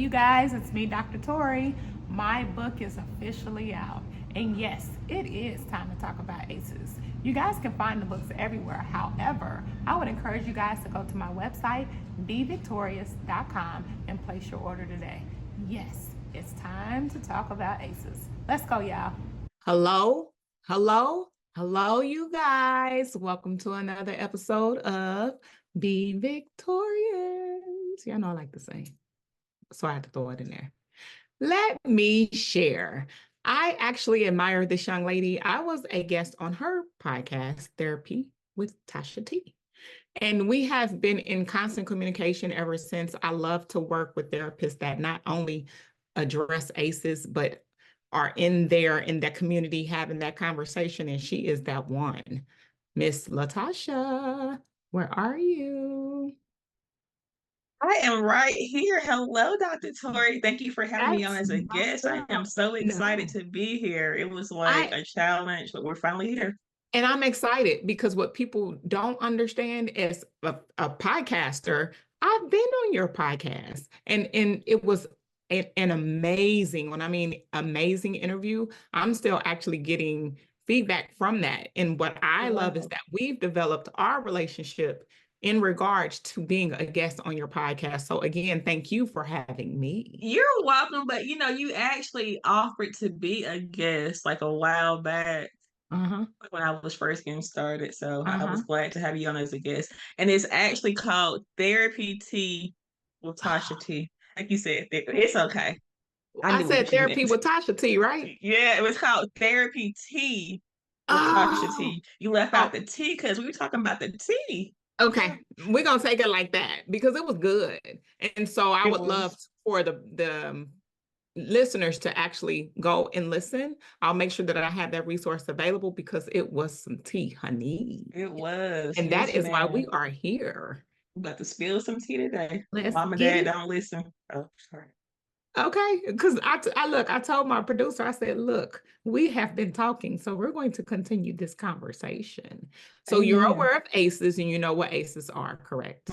you guys, it's me, Dr. Torie. My book is officially out. And yes, it is time to talk about ACEs. You guys can find the books everywhere. However, I would encourage you guys to go to my website, VicTORIEus.com, and place your order today. Yes, it's time to talk about ACEs. Let's go, y'all. Hello, you guys. Welcome to another episode of Be Victorious. Y'all know I like to sing, so I had to throw it in there. Let me share. I actually admire this young lady. I was a guest on her podcast, Therapy with Tasha T. And we have been in constant communication ever since. I love to work with therapists that not only address ACEs, but are in that community having that conversation. And she is that one. Miss Latasha, where are you? I am right here. Hello, Dr. Torie. Thank you for having me on That's as a my guest. I am girl. so excited No. to be here. It was like a challenge, but we're finally here. And I'm excited because what people don't understand is a podcaster. I've been on your podcast, and it was an amazing, when I mean amazing interview. I'm still actually getting feedback from that. And what I love is that we've developed our relationship in regards to being a guest on your podcast. So again, thank you for having me. You're welcome, but you actually offered to be a guest like a while back. When I was first getting started. So I was glad to have you on as a guest. And it's actually called Therapy Tea with Tasha T. Like you said, it's okay. I said Therapy with Tasha T, right? Yeah, it was called Therapy Tea with Tasha T. You left out the tea because we were talking about the tea. Okay, we're gonna take it like that because it was good. And so I would love for the listeners to actually go and listen. I'll make sure that I have that resource available because it was some tea, honey. It was. And that is why we are here. I'm about to spill some tea today. Let's Mom and Dad don't listen. Oh, sorry. Okay, because I told my producer, I said, look, we have been talking, so we're going to continue this conversation. So you're aware of ACEs and you know what ACEs are, correct?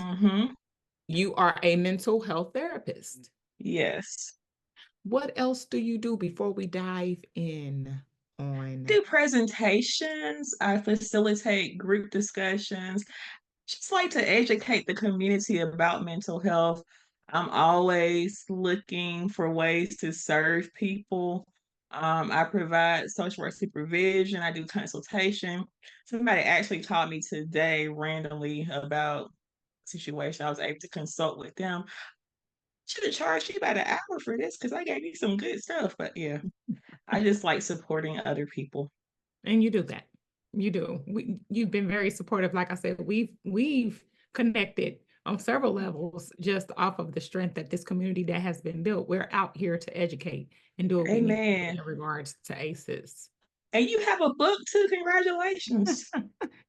You are a mental health therapist. Yes. What else do you do before we dive in on? Do presentations. I facilitate group discussions. Just like to educate the community about mental health. I'm always looking for ways to serve people. I provide social work supervision. I do consultation. Somebody actually called me today randomly about a situation. I was able to consult with them. Should have charged you about an hour for this because I gave you some good stuff. But yeah, I just like supporting other people. And you do that. You do. You've been very supportive. Like I said, we've connected on several levels just off of the strength that this community that has been built. We're out here to educate and do what we need in regards to ACEs. And you have a book too. Congratulations.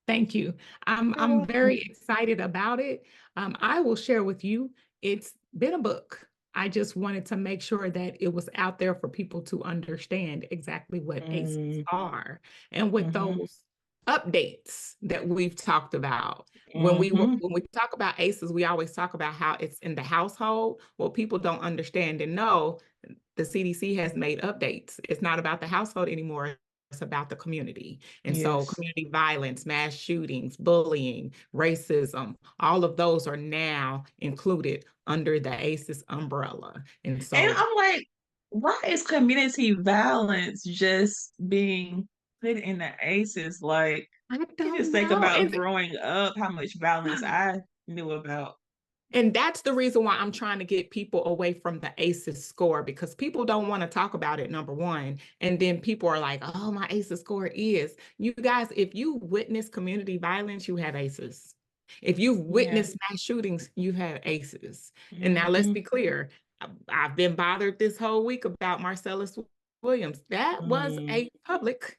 Thank you. I'm very excited about it. I will share with you. It's been a book. I just wanted to make sure that it was out there for people to understand exactly what ACEs are and with those updates that we've talked about. When we talk about ACEs, we always talk about how it's in the household. Well, people don't understand and know the CDC has made updates. It's not about the household anymore. It's about the community. And so community violence, mass shootings, bullying, racism, all of those are now included under the ACEs umbrella. And I'm like, why is community violence just being put in the ACEs? Like, I don't just think about growing up, how much violence I knew about. And that's the reason why I'm trying to get people away from the ACEs score, because people don't want to talk about it, number one. And then people are like, oh, my ACEs score is. You guys, if you witness community violence, you have ACEs. If you've witnessed mass shootings, you have ACEs. And now let's be clear. I've been bothered this whole week about Marcellus Williams. That was a public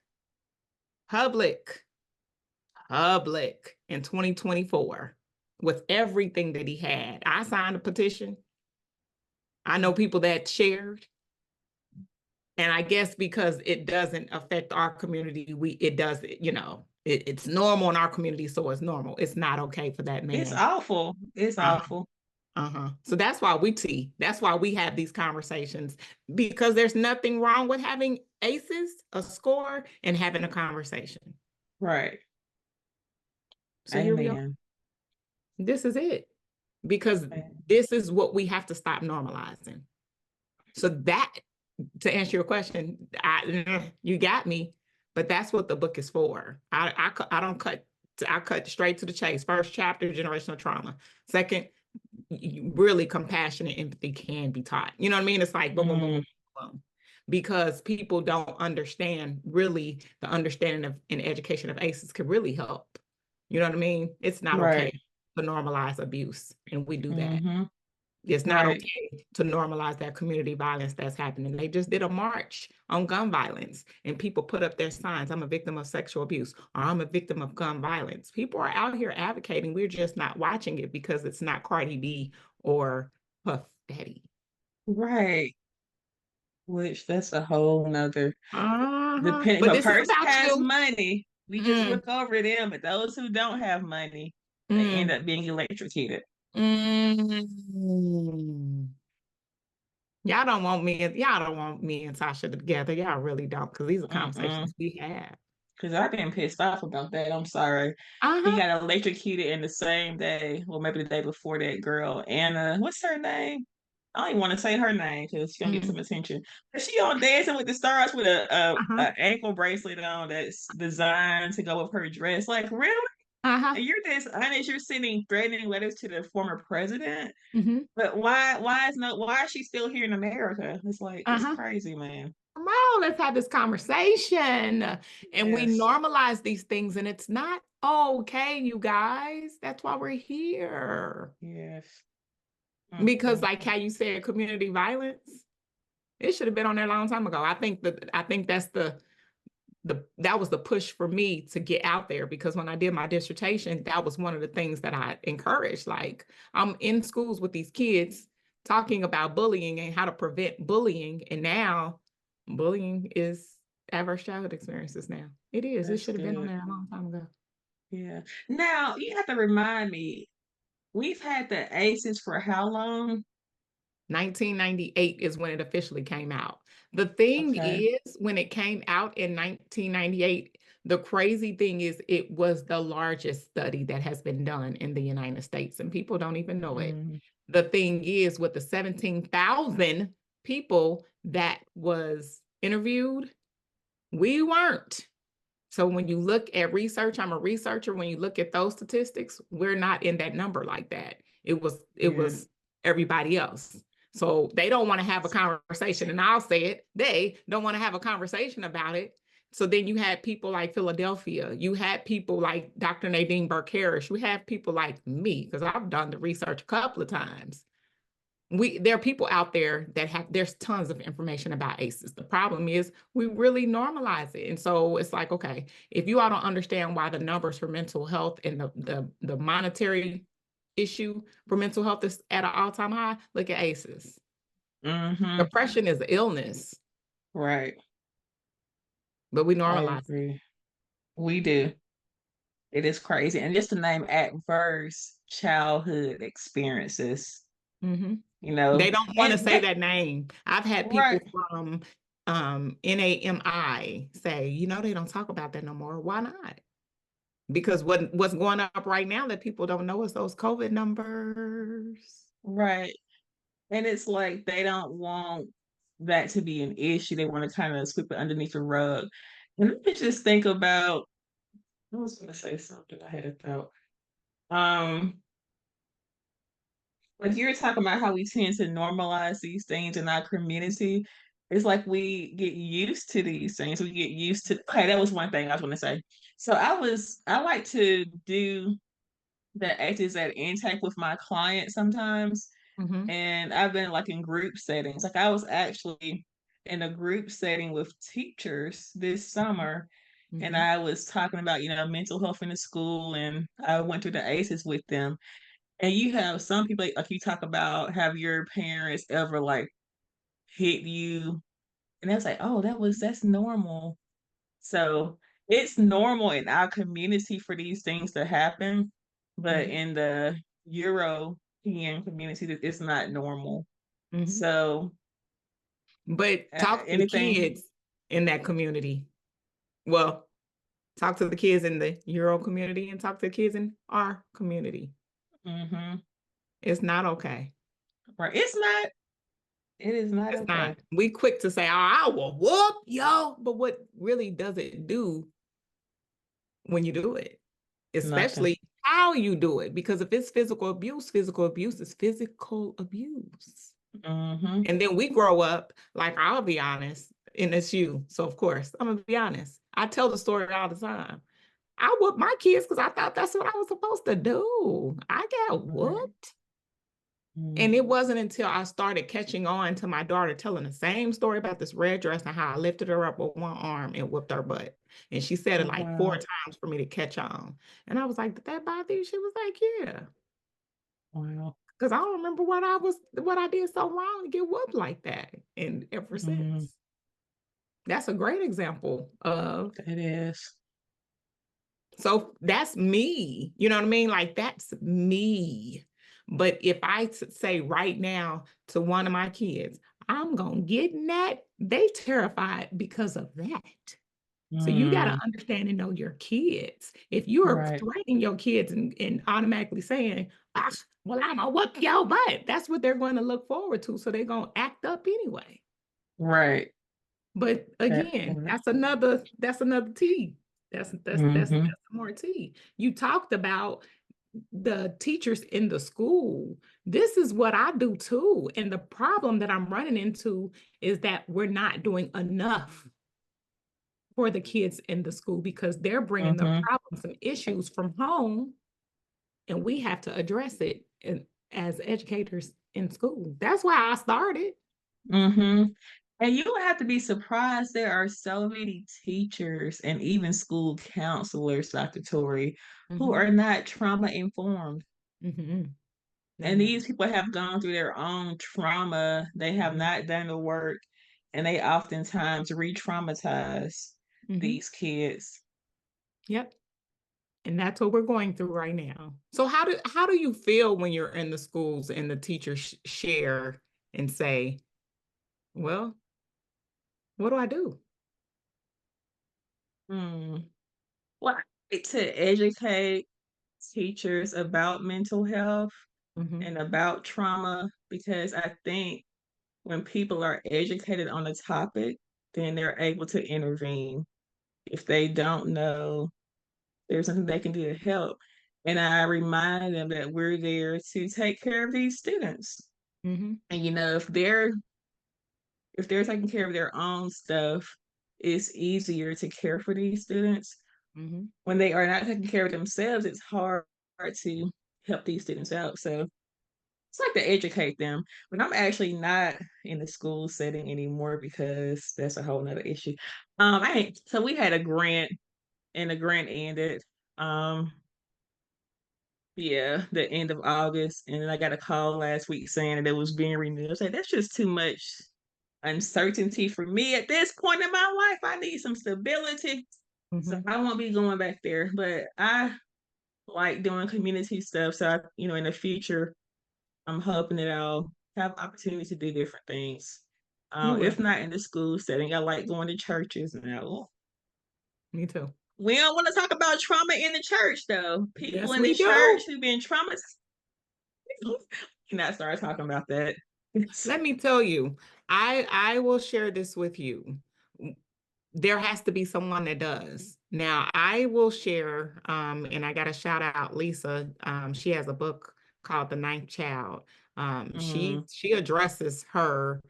in 2024. With everything that he had. I signed a petition. I know people that shared. And I guess because it doesn't affect our community, it's normal in our community, so it's normal. It's not okay for that man. It's awful. It's awful. So that's why that's why we have these conversations, because there's nothing wrong with having ACEs, a score, and having a conversation. Right. So here we are. Amen. This is it, because this is what we have to stop normalizing. So that, to answer your question, you got me, but that's what the book is for. I don't cut. I cut straight to the chase. First chapter, generational trauma. Second, really compassion and empathy can be taught. You know what I mean? It's like boom, boom, boom, boom, boom. Because people don't understand, really, the understanding of and education of ACEs could really help. You know what I mean? It's not okay to normalize abuse, and we do that. It's not okay to normalize that community violence that's happening. They just did a march on gun violence, and people put up their signs, I'm a victim of sexual abuse, or I'm a victim of gun violence. People are out here advocating. We're just not watching it because it's not Cardi B or Puff Daddy. Right. Which that's a whole nother. Depending, but if a this is person about has you. money, we just look over them. But those who don't have money, they end up being electrocuted. Y'all don't want me and Tasha together. Y'all really don't, because these are conversations we have. Because I've been pissed off about that. I'm sorry. He got electrocuted in the same day, well, maybe the day before, that girl, Anna. What's her name? I don't even want to say her name because she's gonna get some attention. But she on Dancing with the Stars with a ankle bracelet on that's designed to go with her dress. Like, really? And you're this honest, you're sending threatening letters to the former president. But why is she still here in America? It's like, it's crazy, man. Come on, let's have this conversation. And we normalize these things, and it's not okay, you guys. That's why we're here. Yes. Because like how you said, community violence, it should have been on there a long time ago. I think that's that was the push for me to get out there, because when I did my dissertation, that was one of the things that I encouraged. Like, I'm in schools with these kids talking about bullying and how to prevent bullying, and now bullying is adverse childhood experiences now. It is. It should have been on there a long time ago. Yeah. Now, you have to remind me, we've had the ACEs for how long? 1998 is when it officially came out. The thing is, when it came out in 1998, the crazy thing is it was the largest study that has been done in the United States, and people don't even know it. The thing is, with the 17,000 people that was interviewed, we weren't. So when you look at research, I'm a researcher, when you look at those statistics, we're not in that number like that. It was everybody else. So they don't want to have a conversation, and I'll say it, they don't want to have a conversation about it. So then you had people like Philadelphia, you had people like Dr. Nadine Burke-Harris, you have people like me, because I've done the research a couple of times. There are people out there that there's tons of information about ACEs. The problem is we really normalize it. And so it's like, okay, if you all don't understand why the numbers for mental health and the monetary issue for mental health is at an all-time high, look at ACEs. Depression is an illness. Right. But we normalize it. We do. It is crazy. And just to name adverse childhood experiences. You know, they don't want to say that name. I've had people from NAMI say, they don't talk about that no more. Why not? Because what's going up right now that people don't know is those COVID numbers. Right. And it's like they don't want that to be an issue. They want to kind of sweep it underneath the rug. And let me just think about, I was going to say something I had a thought. Like you were talking about how we tend to normalize these things in our community. It's like we get used to these things. We get used to, okay, that was one thing I was going to say. So I like to do the actors at intake with my clients sometimes. And I've been like in group settings. Like I was actually in a group setting with teachers this summer. And I was talking about, mental health in the school, and I went through the ACEs with them. And you have some people, like you talk about, have your parents ever like hit you? And that's like, oh, that's normal. So it's normal in our community for these things to happen. But in the European European community, it's not normal. Mhm. So But talk to the anything. kids in that community. Well, talk to the kids in the Euro community and talk to the kids in our community. Mm-hmm. It's not okay. Right. It's not. It is not It's okay. not. We quick to say, oh, I will whoop yo, but what really does it do when you do it? Nothing. Especially how you do it. Because if it's physical abuse is physical abuse. Mm-hmm. And then we grow up, like I'll be honest, and it's you. So of course, I'm gonna be honest. I tell the story all the time. I whooped my kids because I thought that's what I was supposed to do. I got whooped. And it wasn't until I started catching on to my daughter telling the same story about this red dress and how I lifted her up with one arm and whooped her butt. And she said it like 4 times for me to catch on. And I was like, did that bother you? She was like, yeah. Wow. Because I don't remember what I did so wrong to get whooped like that. And ever since. That's a great example of It is. so that's me. You know what I mean? Like that's me. But if I say right now to one of my kids, I'm gonna get in that, they terrified because of that. So you got to understand and know your kids. If you are Right. threatening your kids and automatically saying, ah, well, I'm gonna whoop your butt, that's what they're going to look forward to. So they're gonna act up anyway. Right. But again, that's another T. That's more T. You talked about the teachers in the school. This is what I do too. And the problem that I'm running into is that we're not doing enough for the kids in the school because they're bringing the problems and issues from home, and we have to address it as educators in school. That's why I started. And you would have to be surprised. There are so many teachers and even school counselors, Dr. Torie, who are not trauma informed. And these people have gone through their own trauma. They have not done the work, and they oftentimes re-traumatize these kids. Yep. And that's what we're going through right now. So how do you feel when you're in the schools and the teachers share and say, well, what do I do? Well, I like to educate teachers about mental health and about trauma because I think when people are educated on the topic, then they're able to intervene. If they don't know, there's something they can do to help. And I remind them that we're there to take care of these students. And if they're taking care of their own stuff, it's easier to care for these students. When they are not taking care of themselves, it's hard to help these students out. So it's like to educate them. But I'm actually not in the school setting anymore because that's a whole nother issue. So we had a grant and the grant ended. Yeah, the end of August. And then I got a call last week saying that it was being renewed. I said, that's just too much uncertainty for me at this point in my life. I need some stability. So I won't be going back there. But I like doing community stuff. So in the future, I'm hoping that I'll have opportunities to do different things. If not in the school setting, I like going to churches now. Me too. We don't want to talk about trauma in the church, though. People Yes, in the we church do. who've been traumatized. Not start talking about that. Let me tell you, I will share this with you. There has to be someone that does. Now, I will share, and I got to shout out Lisa. She has a book called The Ninth Child. She addresses her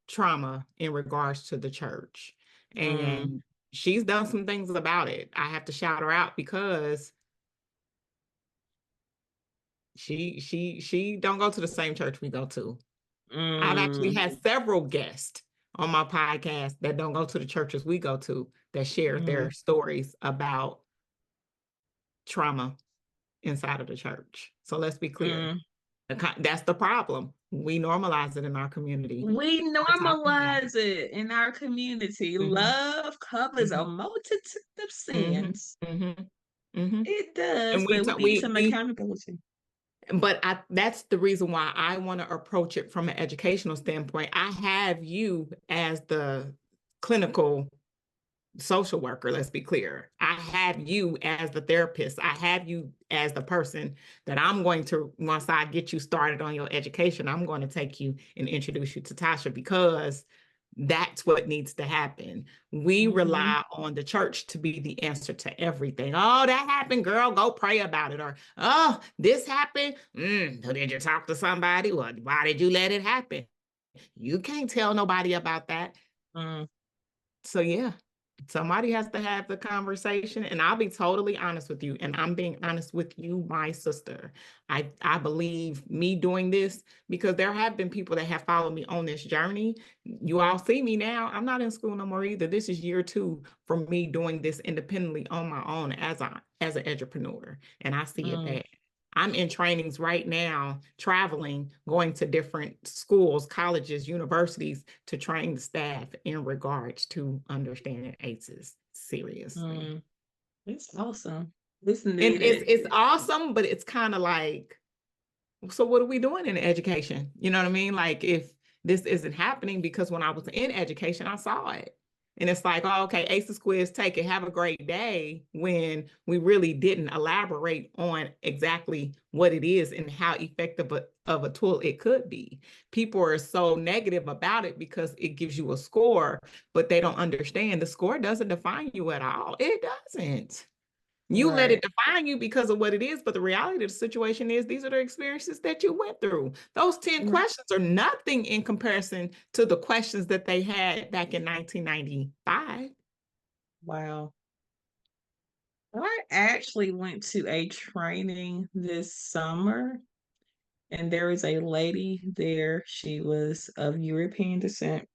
trauma in regards to the church, and she's done some things about it. I have to shout her out because she don't go to the same church we go to. I've actually had several guests on my podcast that don't go to the churches we go to that share their stories about trauma inside of the church. So let's be clear. That's the problem. We normalize it in our community. We normalize it in our community. Love covers a multitude of sins. It does, And but we need some accountability. But that's the reason why I want to approach it from an educational standpoint. I have you as the clinical social worker, let's be clear. I have you as the therapist. I have you as the person that I'm going to, once I get you started on your education, I'm going to take you and introduce you to Tasha, because that's what needs to happen. We rely on the church to be the answer to everything. Oh, that happened, girl, go pray about it. Or, oh, this happened. Did you talk to somebody? Well, why did you let it happen? You can't tell nobody about that. So yeah, somebody has to have the conversation. And I'll be totally honest with you. And I'm being honest with you, my sister. I believe me doing this, because there have been people that have followed me on this journey. You all see me now. I'm not in school no more either. This is year 2 for me doing this independently on my own as an entrepreneur. And I see it bad. I'm in trainings right now, traveling, going to different schools, colleges, universities to train the staff in regards to understanding ACEs seriously. It's awesome. It's And needed. it's awesome, but it's kind of like, so what are we doing in education? You know what I mean? Like, if this isn't happening, because when I was in education, I saw it. And it's like, oh, okay, ACEs quiz, take it, have a great day, when we really didn't elaborate on exactly what it is and how effective of a tool it could be. People are so negative about it because it gives you a score, but they don't understand the score doesn't define you at all. It doesn't. You let it define you because of what it is, but the reality of the situation is these are the experiences that you went through. Those 10 questions are nothing in comparison to the questions that they had back in 1995. Wow. I actually went to a training this summer, and there was a lady there. She was of European descent,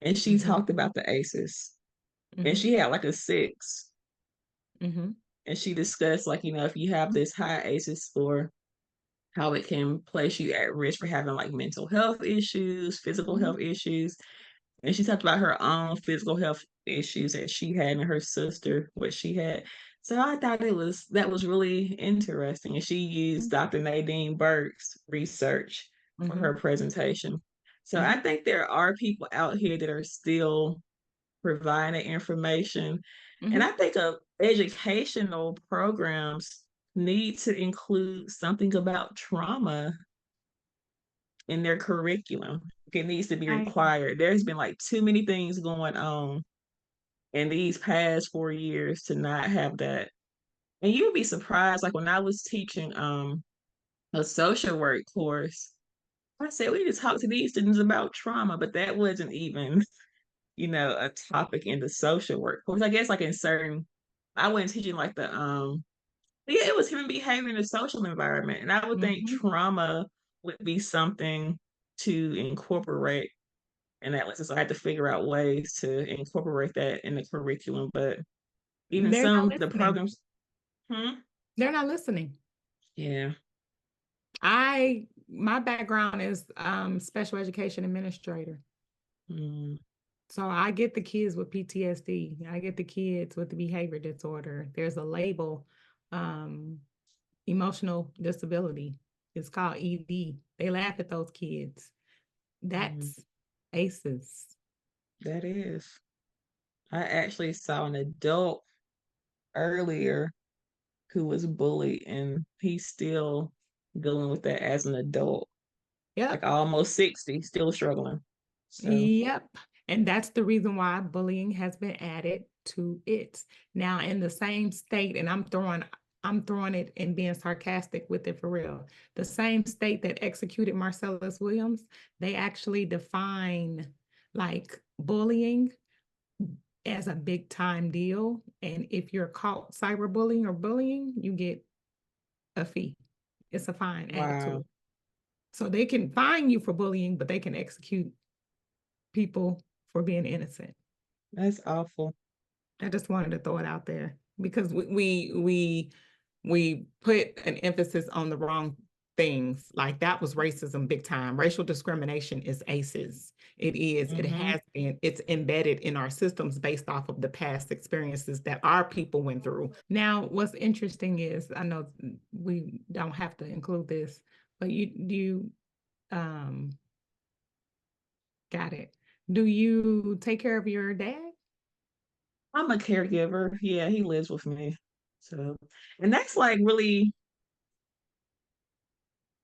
and she talked about the ACEs, and she had like a 6. And she discussed, like, if you have this high ACEs score, how it can place you at risk for having like mental health issues, physical health issues. And she talked about her own physical health issues that she had, and her sister, what she had. So I thought that was really interesting. And she used Dr. Nadine Burke's research for her presentation. So I think there are people out here that are still providing information. And I think educational programs need to include something about trauma in their curriculum. It needs to be required. There's been like too many things going on in these past 4 years to not have that. And you'd be surprised, like when I was teaching a social work course, I said we need to talk to these students about trauma, but that wasn't even, a topic in the social work course. I guess like in certain, I wasn't teaching like yeah, it was human behavior in the social environment. And I would think trauma would be something to incorporate in that lesson. So I had to figure out ways to incorporate that in the curriculum. But even They're not the listening. programs, They're not listening. yeah. My background is special education administrator. So I get the kids with PTSD. I get the kids with the behavior disorder. There's a label, emotional disability. It's called ED. They laugh at those kids. That's ACEs. That is. I actually saw an adult earlier who was bullied, and he's still dealing with that as an adult. Yep. Like almost 60, still struggling. So. Yep. And that's the reason why bullying has been added to it. Now, in the same state, and I'm throwing it and being sarcastic with it for real. The same state that executed Marcellus Williams, they actually define like bullying as a big time deal. And if you're caught cyberbullying or bullying, you get a fee. It's a fine added to it. So they can fine you for bullying, but they can execute people for being innocent. That's awful. I just wanted to throw it out there because we put an emphasis on the wrong things. Like that was racism big time. Racial discrimination is ACEs. It is. It has been. It's embedded in our systems based off of the past experiences that our people went through. Now, what's interesting is, I know we don't have to include this, But you got it. Do you take care of your dad? I'm a caregiver. Yeah, he lives with me. So, and that's like really,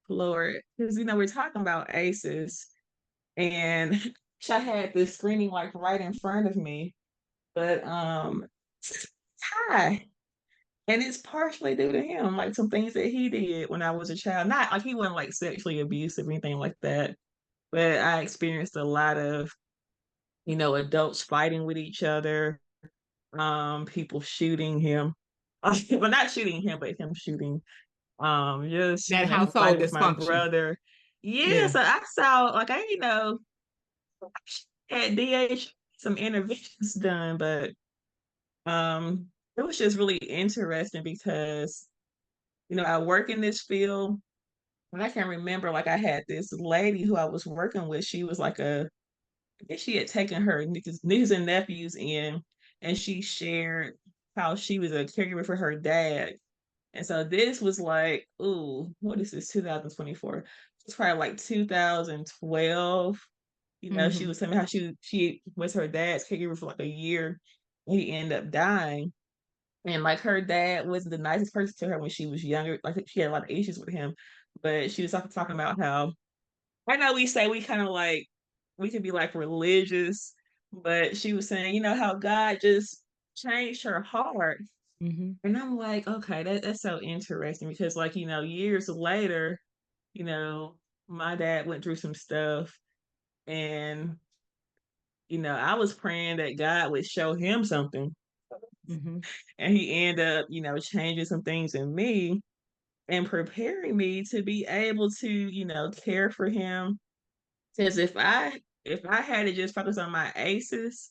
Lord, because we're talking about ACEs, and I had this screening like right in front of me, but hi. And it's partially due to him, like some things that he did when I was a child. Not like he wasn't like sexually abusive or anything like that, but I experienced a lot of, adults fighting with each other, people shooting him. Well, not shooting him, but him shooting. Just, That him household fighting with my dysfunction. brother. Yeah, Yeah. so I saw like at DH some interventions done, but it was just really interesting because, I work in this field. And I can remember, like, I had this lady who I was working with. She was like I guess she had taken her nieces and nephews in, and she shared how she was a caregiver for her dad. And so this was like, ooh, what is this, 2024? It's probably like 2012. She Mm-hmm. was telling me how she was her dad's caregiver for like a year. He ended up dying. And like her dad was the nicest person to her when she was younger. Like she had a lot of issues with him. But she was talking about how I know we say we kind of like we can be like religious, but she was saying, how God just changed her heart. Mm-hmm. And I'm like, okay, that's so interesting because like, years later, you know, my dad went through some stuff and I was praying that God would show him something. Mm-hmm. And he ended up, changing some things in me and preparing me to be able to, care for him. Because if I had to just focus on my aces,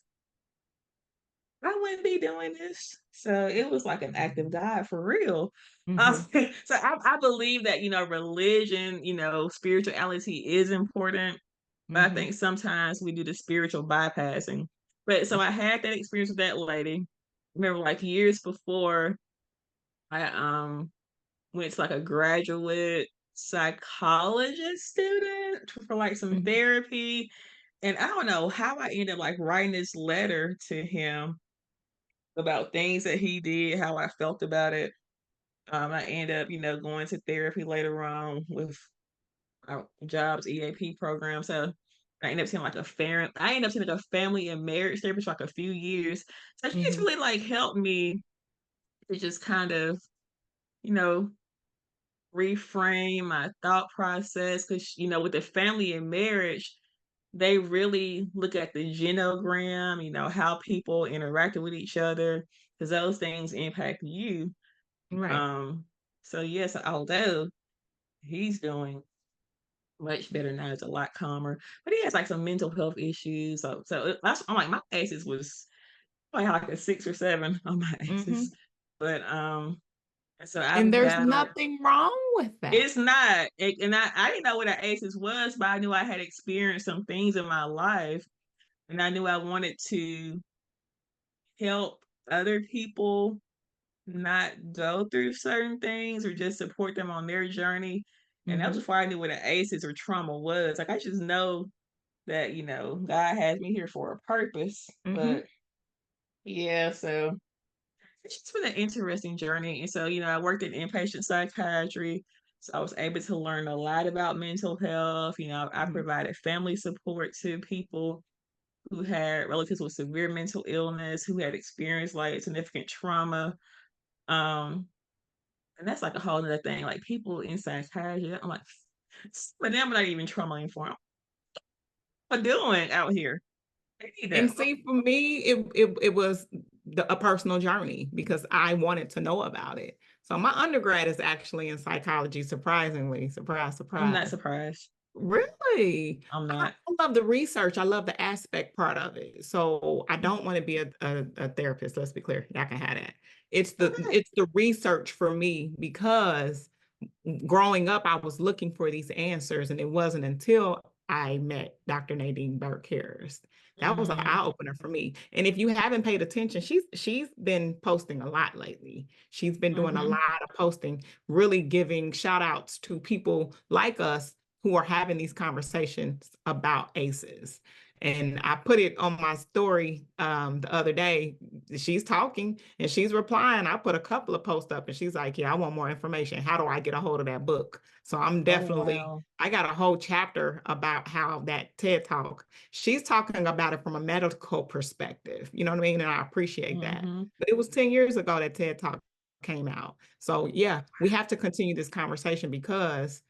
I wouldn't be doing this. So it was like an act of God for real. Mm-hmm. So I believe that, religion, spirituality is important. But I Mm-hmm. think sometimes we do the spiritual bypassing. But so I had that experience with that lady. Remember, like years before, I went to like a graduate psychologist student for like some Mm-hmm. therapy. And I don't know how I ended up like writing this letter to him about things that he did, how I felt about it. I ended up, going to therapy later on with our jobs EAP program. So I ended up seeing like a family and marriage therapist for like a few years. So she just Mm-hmm. really like helped me to just kind of, you know, reframe my thought process. Cause, with the family and marriage, they really look at the genogram, how people interacted with each other, because those things impact you. Right. Um, so yes, although he's doing much better now, it's a lot calmer, but he has like some mental health issues. So that's I'm like my aces was I had like a 6 or 7 on my Mm-hmm. aces, but so And I've there's battled. nothing wrong with that. It's not, and I didn't know what an aces was, but I knew I had experienced some things in my life, and I knew I wanted to help other people not go through certain things or just support them on their journey. And that was Mm-hmm. before I knew what an ACEs or trauma was. Like I just know that, God has me here for a purpose. Mm-hmm. But yeah, so it's just been an interesting journey. And so, I worked in inpatient psychiatry. So I was able to learn a lot about mental health. I Mm-hmm. provided family support to people who had relatives with severe mental illness, who had experienced like significant trauma. Um, and that's like a whole other thing. Like people in psychiatry, I'm like, but them are not even trauma informed. What are doing out here? They need And that. see, for me, it was a personal journey because I wanted to know about it. So my undergrad is actually in psychology, surprisingly. Surprise, I'm not surprise. surprised. Really? I'm I not. love the research. I love the aspect part of it. So I don't want to be a therapist. Let's be clear. Y'all can have that. Okay. It's the research for me because growing up, I was looking for these answers, and it wasn't until I met Dr. Nadine Burke Harris. That was an Mm-hmm. eye opener for me. And if you haven't paid attention, she's been posting a lot lately. She's been doing a Mm-hmm. lot of posting, really giving shout outs to people like us who are having these conversations about ACEs. And I put it on my story the other day. She's talking and she's replying. I put a couple of posts up and she's like, yeah, I want more information. How do I get a hold of that book? So I'm Oh, definitely, wow. I got a whole chapter about how that TED Talk, she's talking about it from a medical perspective. You know what I mean? And I appreciate that. Mm-hmm. But it was 10 years ago that TED Talk came out. So yeah, we have to continue this conversation because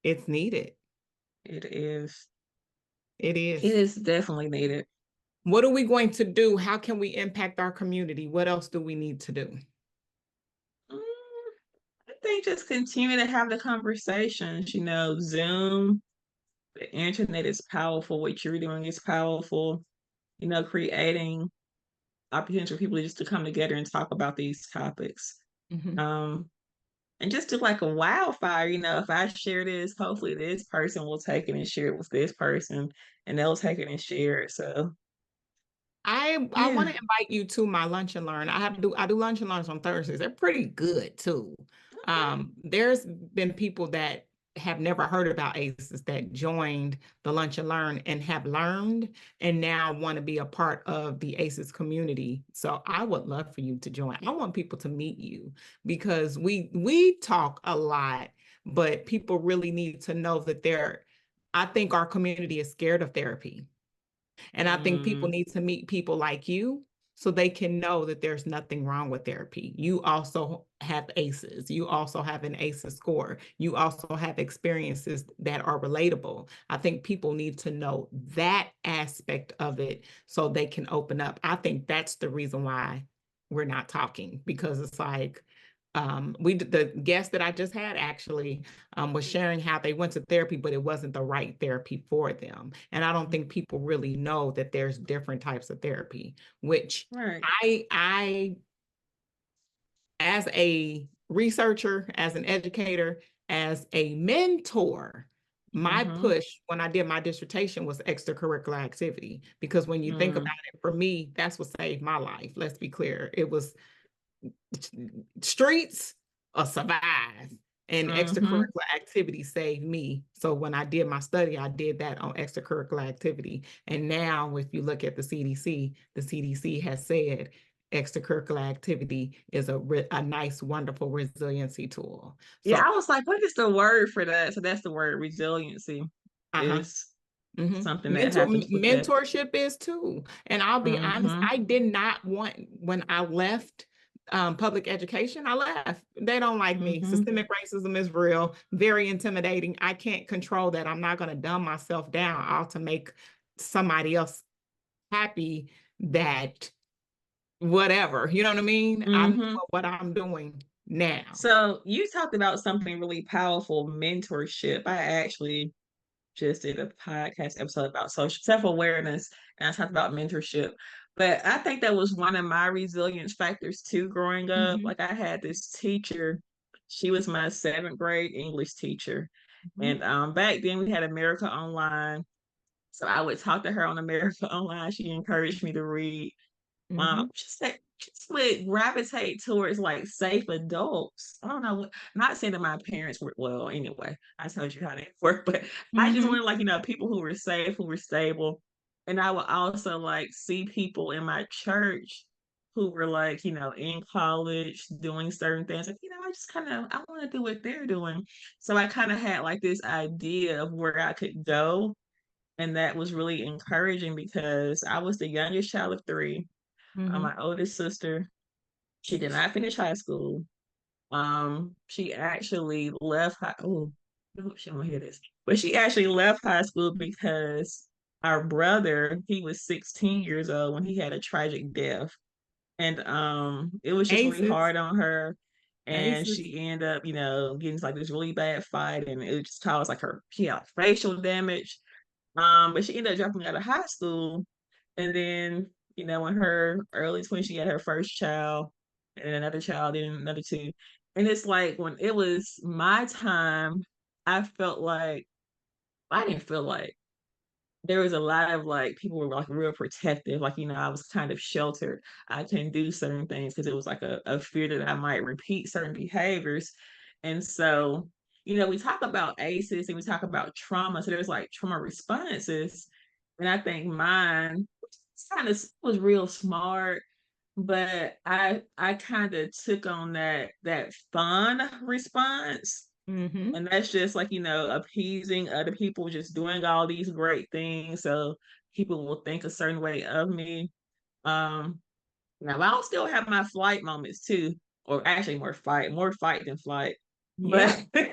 it's needed. It is. It It is. is definitely needed. What are we going to do? How can we impact our community? What else do we need to do? Mm, I think just continue to have the conversations. Zoom, the internet is powerful. What you're doing is powerful. Creating opportunities for people just to come together and talk about these topics. Mhm. Um, and just do like a wildfire. If I share this, hopefully this person will take it and share it with this person, and they'll take it and share it. So I want yeah. to invite you to my lunch and learn. I do lunch and learns on Thursdays. They're pretty good too. Okay. There's been people that have never heard about ACEs that joined the lunch and learn and have learned and now want to be a part of the ACEs community. So I would love for you to join. I want people to meet you because we talk a lot, but people really need to know that I think our community is scared of therapy. And I think people Mm, need to meet people like you so they can know that there's nothing wrong with therapy. You also have ACEs. You also have an ACEs score. You also have experiences that are relatable. I think people need to know that aspect of it so they can open up. I think that's the reason why we're not talking because it's like, the guest that I just had actually was sharing how they went to therapy, but it wasn't the right therapy for them. And I don't think people really know that there's different types of therapy, which right. I as a researcher, as an educator, as a mentor, my Mm-hmm. push when I did my dissertation was extracurricular activity. Because when you think about Mm, it, for me, that's what saved my life. Let's be clear. It was streets or survive. And mm-hmm. extracurricular activity saved me. So when I did my study, I did that on extracurricular activity. And now, if you look at the CDC has said extracurricular activity is a nice, wonderful resiliency tool. Yeah, So, I was like, what is the word for that? So that's the word resiliency uh-huh. is Mm-hmm. something that happens with that. Mentorship is too. And I'll be honest, Mm-hmm. I did not want, when I left public education, I left. They don't like me. Mm-hmm. Systemic racism is real, very intimidating. I can't control that. I'm not going to dumb myself down all to make somebody else happy that whatever, you know what I mean? I'm doing Mm-hmm. what I'm doing now. So you talked about something really powerful, mentorship. I actually just did a podcast episode about social self-awareness and I talked about mentorship. But I think that was one of my resilience factors too growing up. Mhm, Like I had this teacher, she was my seventh grade English teacher. mhm, And back then we had America Online. So I would talk to her on America Online. She encouraged me to read. mhm, Just would gravitate towards like safe adults. I don't know what. Not saying that my parents were well. Anyway, I told you how they work, but I just mhm, wanted like people who were safe, who were stable, and I would also like see people in my church who were like in college doing certain things. Like I just kind of I want to do what they're doing. So I kind of had like this idea of where I could go, and that was really encouraging because I was the youngest child of three. mhm. My oldest sister, she did not finish high school. She actually left high. Oh, I hope she don't hear this. But she actually left high school because our brother, he was 16 years old when he had a tragic death, and it was just really Aces, hard on her. And aces. she ended up, getting into, like this really bad fight, and it just caused like she had facial damage. But she ended up dropping out of high school, and then, in her early 20s, she had her first child, and another child, and another two. And it's like when it was my time, I felt like I didn't feel like there was a lot of like people were like real protective. Like, I was kind of sheltered. I couldn't do certain things because it was like a fear that I might repeat certain behaviors. And so, we talk about ACEs and we talk about trauma. So there's like trauma responses. And I think mine kind of was real smart, but I kind of took on that fun response, Mm-hmm. and that's just like, appeasing other people, just doing all these great things so people will think a certain way of me. Um, Now I'll still have my flight moments too, or actually more fight than flight. Yep. But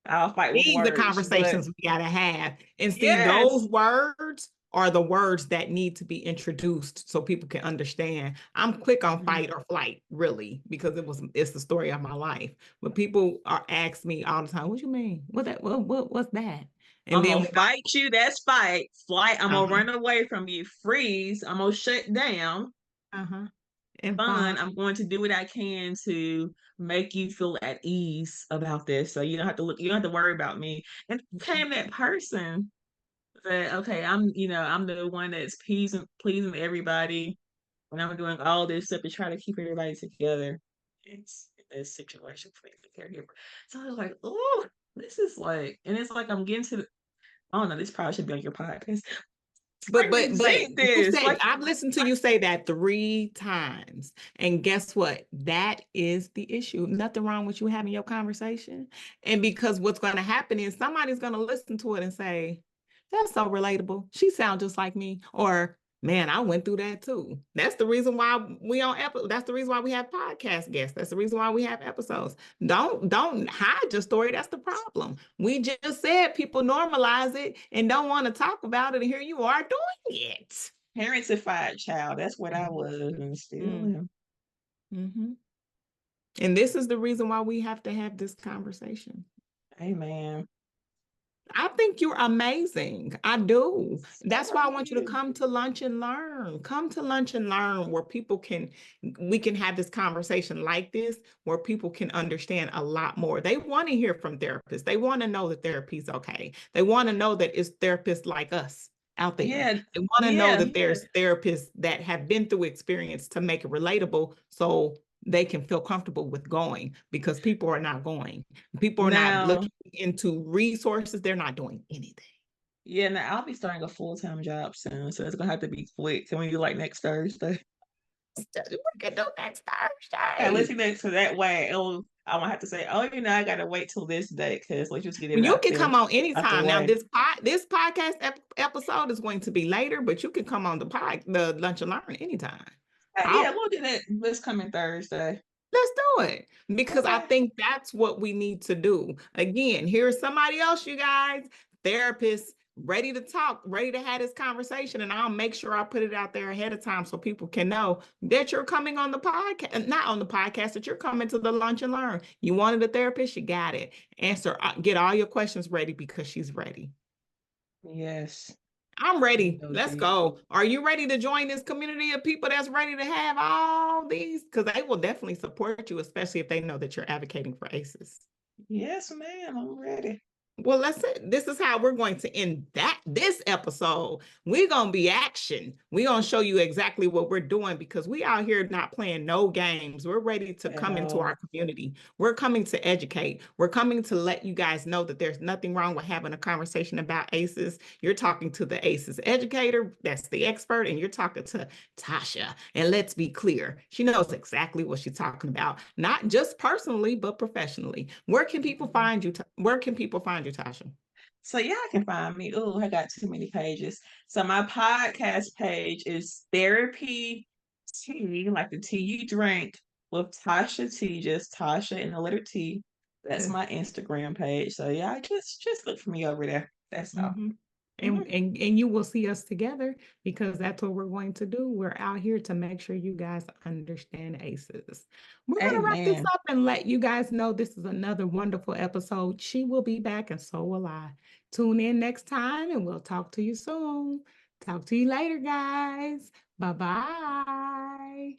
I'll fight with These are words. But conversations we gotta have. And see, those yes, words are the words that need to be introduced so people can understand. I'm quick on mhm, fight or flight, really, because it's the story of my life. But people are ask me all the time, what you mean? What's that? And I'm then gonna when fight you. That's fight. Flight, I'm gonna uh-huh, run away from you. Freeze, I'm gonna shut down. uh-huh, and fun. Fun, I'm going to do what I can to make you feel at ease about this. So you don't have to worry about me. And I became that person that, okay, I'm the one that's pleasing everybody, and I'm doing all this stuff to try to keep everybody together. It's a situation for the caregiver. So I was like, oh, this is like, and it's like I'm getting to the, I don't know, this probably should be on your podcast. But Present you this. said Like, I've listened to you say that 3 times. And guess what? That is the issue. Nothing wrong with you having your conversation. And because what's going to happen is somebody's going to listen to it and say, that's so relatable. She sounds just like me. Or man, I went through that too. That's the reason why that's the reason why we have podcast guests. That's the reason why we have episodes. Don't hide your story. That's the problem. We just said people normalize it and don't want to talk about it, and here you are doing it. parentified child. That's what I was and still Mm, am. mhm. And this is the reason why we have to have this conversation. Amen. I think you're amazing. I do. So That's why are I want you to you. come to lunch and learn. Come to lunch and learn where we can have this conversation like this, where people can understand a lot more. They want to hear from therapists. They want to know that therapy's okay. They want to know that it's therapists like us out there. Yeah, They want to know yeah. that there's therapists that have been through experience to make it relatable so they can feel comfortable with going, because people are not going. People are not Now, looking into resources. They're not doing anything. yeah, now I'll be starting a full-time job soon, so it's gonna have to be quick. Can we do like next Thursday? We can do next Yeah, let's Thursday. do that so that way I won't have to say, oh, I gotta wait till this day because let's just get it You can come on anytime. Now, way. this podcast episode is going to be later, but you can come on the lunch and learn anytime. Yeah, I'll we'll do that this coming Thursday. Let's do it, because I Okay. think that's what we need to do. Again, here's somebody else, you guys, therapists ready to talk, ready to have this conversation. And I'll make sure I put it out there ahead of time so people can know that you're coming on the podcast, not on the podcast, that you're coming to the lunch and learn. You wanted a therapist, you got it. Get all your questions ready because she's ready. Yes. I'm ready. Will Let's do. go. Are you ready to join this community of people that's ready to have all these? Because they will definitely support you, especially if they know that you're advocating for ACEs. Yes, ma'am. I'm ready. Well, this is how we're going to end this episode. We're gonna be action. We're gonna show you exactly what we're doing, because we out here not playing no games. We're ready to At come into all. our community. We're coming to educate. We're coming to let you guys know that there's nothing wrong with having a conversation about ACEs. You're talking to the ACEs educator, that's the expert, and you're talking to Tasha. And let's be clear, she knows exactly what she's talking about, not just personally, but professionally. Where can people find you? Where can people find you, Tasha? So y'all can find me. Oh, I got too many pages. So my podcast page is Therapy Tea, like the tea you drink, with Tasha T, just Tasha and the letter T. That's my Instagram page. So yeah, just look for me over there. That's all. Mm-hmm. Mhm. And you will see us together, because that's what we're going to do. We're out here to make sure you guys understand ACEs. We're going to wrap this Amen. up and let you guys know this is another wonderful episode. She will be back, and so will I. Tune in next time, and we'll talk to you soon. Talk to you later, guys. Bye-bye.